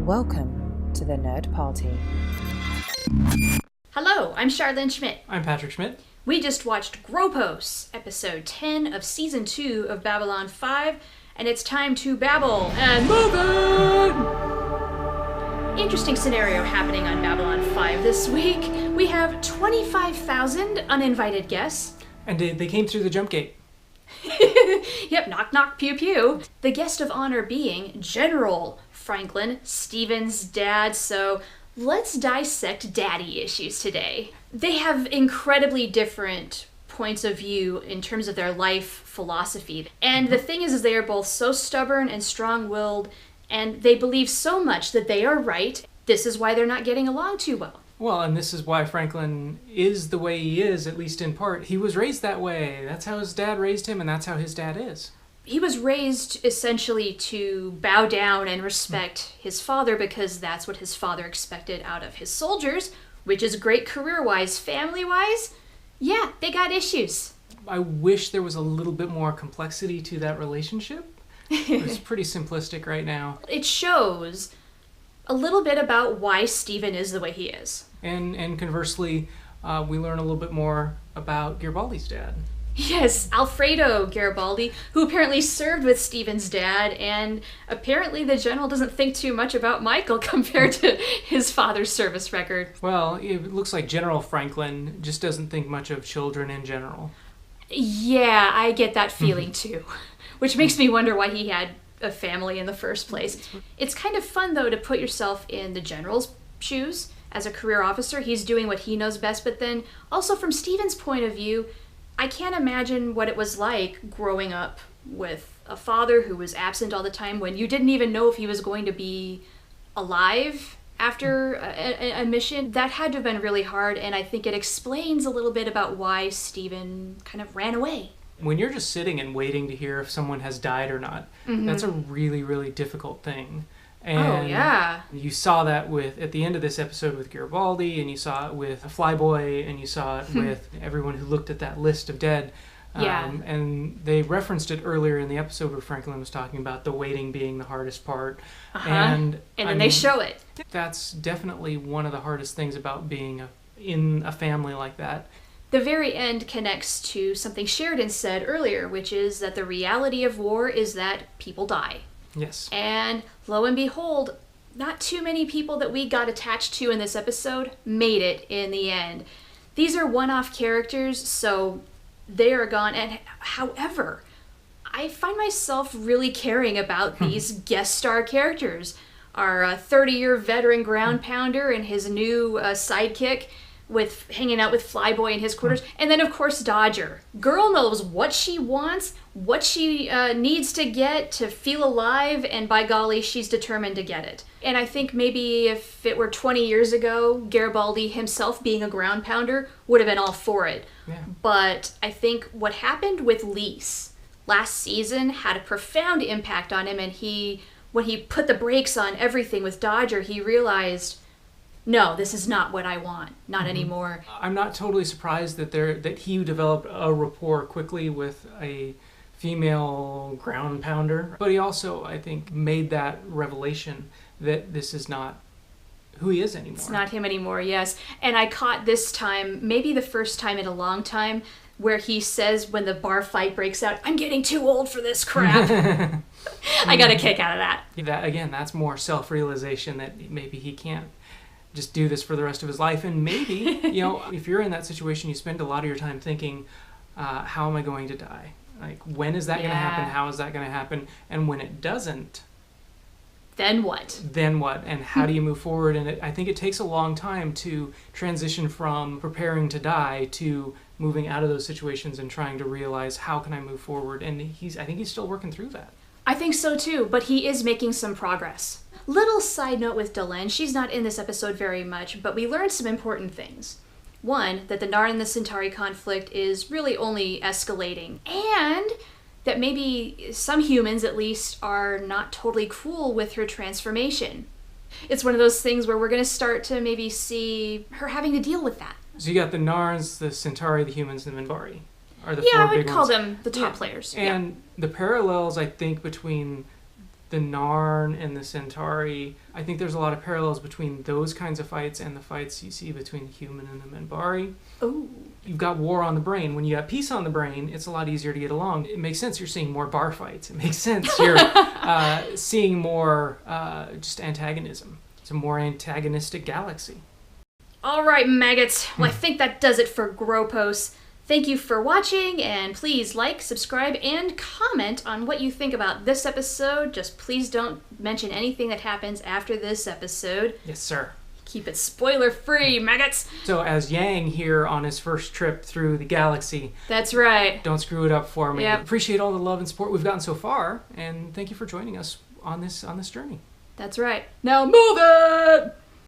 Welcome to the Nerd Party. Hello, I'm Charlene Schmidt. I'm Patrick Schmidt. We just watched GROPOS, episode 10 of season 2 of Babylon 5, and it's time to babble and move it! Interesting scenario happening on Babylon 5 this week. We have 25,000 uninvited guests. And they came through the jump gate. Yep, knock knock pew pew. The guest of honor being General Franklin, Steven's dad, so let's dissect daddy issues today. They have incredibly different points of view in terms of their life philosophy. And the thing is they are both so stubborn and strong-willed, and they believe so much that they are right. This is why they're not getting along too well. Well, and this is why Franklin is the way he is, at least in part. He was raised that way. That's how his dad raised him, and that's how his dad is. He was raised essentially to bow down and respect his father because that's what his father expected out of his soldiers, which is great career-wise. Family-wise, yeah, they got issues. I wish there was a little bit more complexity to that relationship. It's pretty simplistic right now. It shows a little bit about why Steven is the way he is. And conversely, we learn a little bit more about Garibaldi's dad. Yes, Alfredo Garibaldi, who apparently served with Steven's dad, and apparently the general doesn't think too much about Michael compared to his father's service record. Well, it looks like General Franklin just doesn't think much of children in general. Yeah, I get that feeling too, which makes me wonder why he had a family in the first place. It's kind of fun, though, to put yourself in the general's shoes. As a career officer, he's doing what he knows best, but then also from Steven's point of view, I can't imagine what it was like growing up with a father who was absent all the time when you didn't even know if he was going to be alive after a mission. That had to have been really hard, and I think it explains a little bit about why Steven kind of ran away. When you're just sitting and waiting to hear if someone has died or not, that's a really, really difficult thing. And you saw that at the end of this episode with Garibaldi, and you saw it with Flyboy, and you saw it with everyone who looked at that list of dead. And they referenced it earlier in the episode where Franklin was talking about the waiting being the hardest part. And then they show it. That's definitely one of the hardest things about being in a family like that. The very end connects to something Sheridan said earlier, which is that the reality of war is that people die. Yes. And lo and behold, not too many people that we got attached to in this episode made it in the end. These are one-off characters, so they are gone. And however, I find myself really caring about these guest star characters. Our 30-year veteran ground pounder and his new sidekick, with hanging out with Flyboy in his quarters, and then of course Dodger. Girl knows what she wants, what she needs to get to feel alive, and by golly, she's determined to get it. And I think maybe if it were 20 years ago, Garibaldi himself being a ground pounder would have been all for it. Yeah. But I think what happened with Lise last season had a profound impact on him, and when he put the brakes on everything with Dodger, he realized, no, this is not what I want. Not anymore. I'm not totally surprised that he developed a rapport quickly with a female ground pounder. But he also, I think, made that revelation that this is not who he is anymore. It's not him anymore, yes. And I caught this time, maybe the first time in a long time, where he says when the bar fight breaks out, I'm getting too old for this crap. I got a kick out of that. That's more self-realization that maybe he can't just do this for the rest of his life. And maybe, if you're in that situation, you spend a lot of your time thinking, how am I going to die? Like, when is that going to happen? How is that going to happen? And when it doesn't, then what? And how do you move forward? And I think it takes a long time to transition from preparing to die to moving out of those situations and trying to realize, how can I move forward? And I think he's still working through that. I think so too, but he is making some progress. Little side note with Delenn, she's not in this episode very much, but we learned some important things. One, that the Narn and the Centauri conflict is really only escalating, and that maybe some humans, at least, are not totally cool with her transformation. It's one of those things where we're going to start to maybe see her having to deal with that. So you got the Narns, the Centauri, the humans, and the Minbari. Are the I four would big call ones. them the top players. And the parallels, I think, between the Narn and the Centauri, I think there's a lot of parallels between those kinds of fights and the fights you see between the human and the Minbari. Oh. You've got war on the brain. When you got peace on the brain, it's a lot easier to get along. It makes sense you're seeing more bar fights. It makes sense you're seeing more just antagonism. It's a more antagonistic galaxy. All right, maggots. Well, I think that does it for GROPOS. Thank you for watching, and please like, subscribe, and comment on what you think about this episode. Just please don't mention anything that happens after this episode. Yes, sir. Keep it spoiler-free, maggots. So as Yang here on his first trip through the galaxy... That's right. Don't screw it up for me. Yep. Appreciate all the love and support we've gotten so far, and thank you for joining us on this journey. That's right. Now move it!